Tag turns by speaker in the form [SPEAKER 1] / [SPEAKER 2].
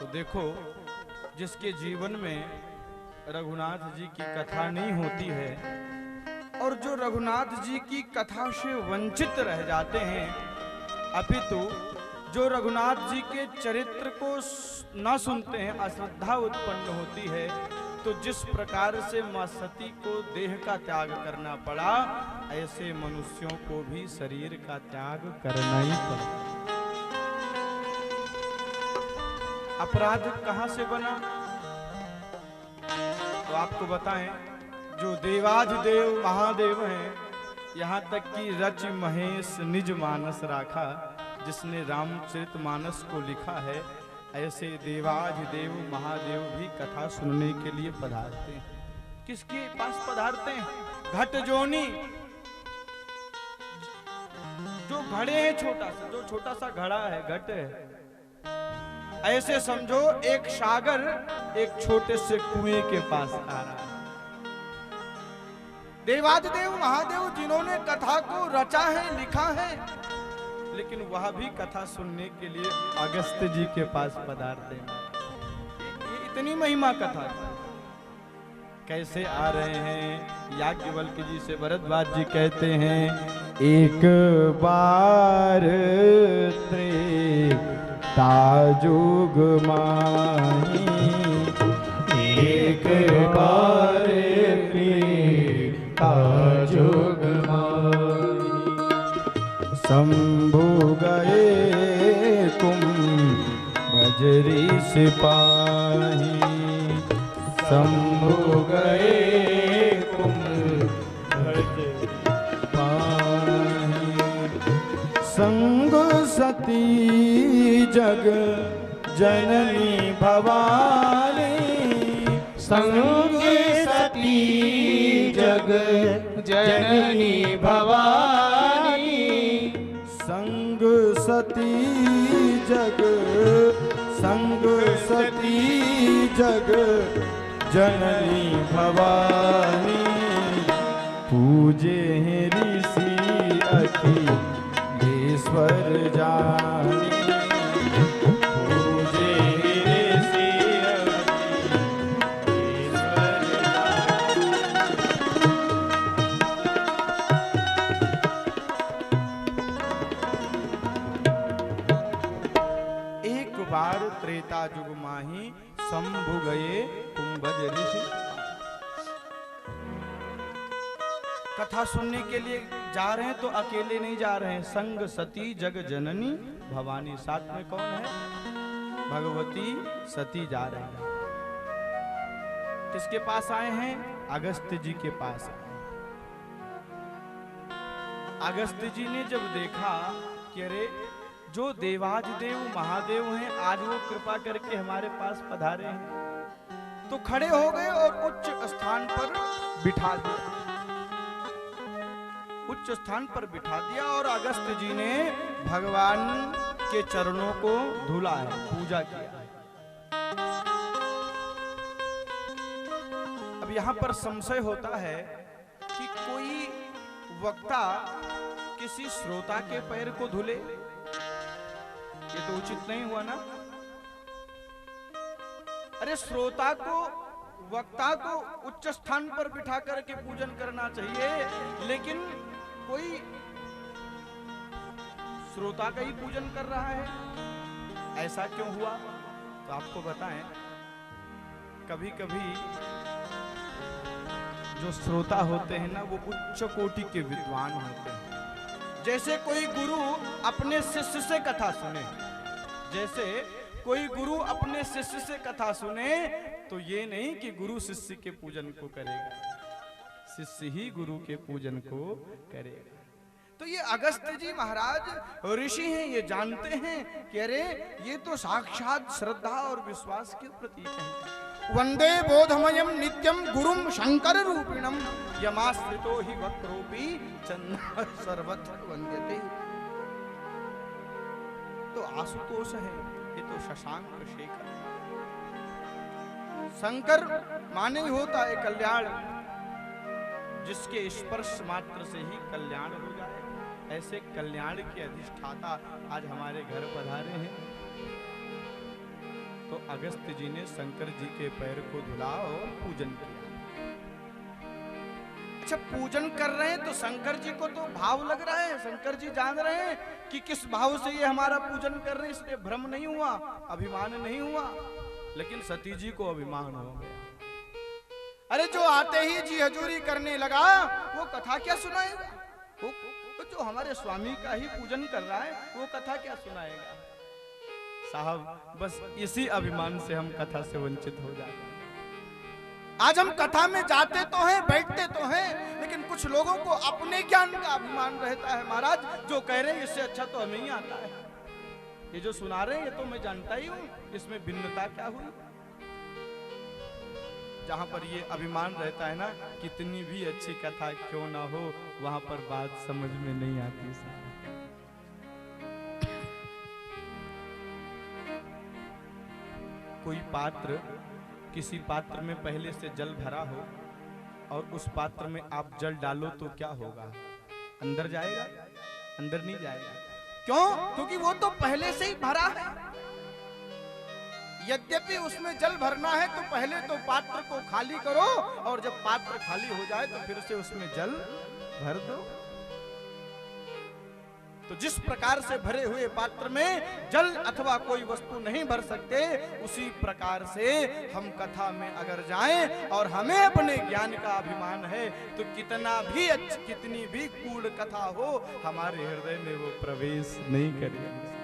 [SPEAKER 1] तो देखो, जिसके जीवन में रघुनाथ जी की कथा नहीं होती है और जो रघुनाथ जी की कथा से वंचित रह जाते हैं, अपितु जो रघुनाथ जी के चरित्र को न सुनते हैं, अश्रद्धा उत्पन्न होती है। तो जिस प्रकार से मां सती को देह का त्याग करना पड़ा, ऐसे मनुष्यों को भी शरीर का त्याग करना ही पड़ा। अपराध कहां से बना? तो आपको बताएं, जो देवाधिदेव महादेव हैं, यहाँ तक कि रच महेश निज मानस राखा, जिसने रामचरितमानस को लिखा है, ऐसे देवाधिदेव महादेव भी कथा सुनने के लिए पधारते हैं। किसके पास पधारते हैं? घट जोनी, जो घड़े हैं, जो छोटा सा घड़ा है, घट है। ऐसे समझो एक सागर एक छोटे से कुएं के पास आ रहा है। देवाधिदेव महादेव जिन्होंने कथा को रचा है, लिखा है, लेकिन वह भी कथा सुनने के लिए अगस्त्य जी के पास पधारते हैं। ये इतनी महिमा कथा कैसे आ रहे हैं? याज्ञवल्क्य जी से भरद्वाज जी कहते हैं, एक बार ताजुग माही,
[SPEAKER 2] एक बार ताजुग माही,
[SPEAKER 1] शंभु गए कुंभजरी सिपाही,
[SPEAKER 2] शंभु गए कुंभजरी
[SPEAKER 1] सिपाही, संग सती जग जननी भवानी,
[SPEAKER 2] संग सती जग जननी भवानी,
[SPEAKER 1] संग सती जग, संग सती जग जननी भवानी, पूजे हैं ऋषि अखिलेश्वर जानी, पूजे ऋषि अखिलेश्वर जानी। एक बार त्रेता जुग माही, शंभु गए कुंभज ऋषि। कथा सुनने के लिए जा रहे हैं तो अकेले नहीं जा रहे हैं, संग सती जग जननी भवानी, साथ में कौन है? भगवती सती जा रहे हैं। किसके पास आए हैं? अगस्त्य जी के पास। अगस्त्य जी ने जब देखा कि अरे जो देवाधिदेव महादेव हैं, आज वो कृपा करके हमारे पास पधारे हैं, तो खड़े हो गए और उच्च स्थान पर बिठा दिया। उच्च स्थान पर बिठा दिया और अगस्त्य जी ने भगवान के चरणों को धुला है, पूजा किया है। अब यहां पर संशय होता है कि कोई वक्ता किसी श्रोता के पैर को धुले, ये तो उचित नहीं हुआ ना। अरे श्रोता को, वक्ता को उच्च स्थान पर बिठा करके पूजन करना चाहिए, लेकिन कोई श्रोता का ही पूजन कर रहा है, ऐसा क्यों हुआ? तो आपको बताएं, कभी कभी जो श्रोता होते हैं ना, वो उच्च कोटि के विद्वान होते हैं। जैसे कोई गुरु अपने शिष्य से कथा सुने, जैसे कोई गुरु अपने शिष्य से कथा सुने, तो ये नहीं कि गुरु शिष्य के पूजन को करेगा, शिष्य ही गुरु के पूजन को करेगा। तो ये अगस्त्य जी महाराज ऋषि हैं, ये जानते हैं कि अरे ये तो साक्षात श्रद्धा और विश्वास के प्रतीक हैं। वंदे बोधमयम नित्यम गुरुम शंकर रूपिणम, यमाश्रितो ही वक्रोपी चंद्र सर्वत्र वंद्यते। तो आशुतोष है, ये तो शशांक शेखर। शंकर माने ही होता है कल्याण, जिसके स्पर्श मात्र से ही कल्याण हो जाए, ऐसे कल्याण के अधिष्ठाता आज हमारे घर पधारे हैं। तो अगस्त्य जी ने शंकर जी के पैर को धुला और पूजन किया। अच्छा, पूजन कर रहे हैं तो शंकर जी को तो भाव लग रहा है, शंकर जी जान रहे हैं कि किस भाव से ये हमारा पूजन कर रहे हैं, इसलिए भ्रम नहीं हुआ, अभिमान नहीं हुआ। लेकिन सती जी को अभिमान हो गया। अरे जो आते ही जी हजूरी करने लगा वो कथा क्या सुनाएगा? वो जो हमारे स्वामी का ही पूजन कर रहा है वो कथा क्या सुनाएगा? साहब, बस इसी अभिमान से हम कथा से वंचित हो जाते हैं। आज हम कथा में जाते तो हैं, बैठते तो हैं, लेकिन कुछ लोगों को अपने ज्ञान का अभिमान रहता है। महाराज जो कह रहे हैं इससे अच्छा तो हमें ही आता है, ये जो सुना रहे हैं ये तो मैं जानता ही हूं, इसमें भिन्नता क्या हुई? जहां पर ये अभिमान रहता है ना, कितनी भी अच्छी कथा क्यों ना हो, वहां पर बात समझ में नहीं आती। कोई पात्र, किसी पात्र में पहले से जल भरा हो और उस पात्र में आप जल डालो तो क्या होगा? अंदर जाएगा? अंदर नहीं जाएगा। क्यों? क्योंकि वो तो पहले से ही भरा है। यद्यपि उसमें जल भरना है तो पहले तो पात्र को खाली करो, और जब पात्र खाली हो जाए तो फिर से उसमें जल भर दो। तो जिस प्रकार से भरे हुए पात्र में जल अथवा कोई वस्तु नहीं भर सकते, उसी प्रकार से हम कथा में अगर जाएं और हमें अपने ज्ञान का अभिमान है तो कितना भी अच्छी, कितनी भी गूढ़ कथा हो, हमारे हृदय में वो प्रवेश नहीं करेगी।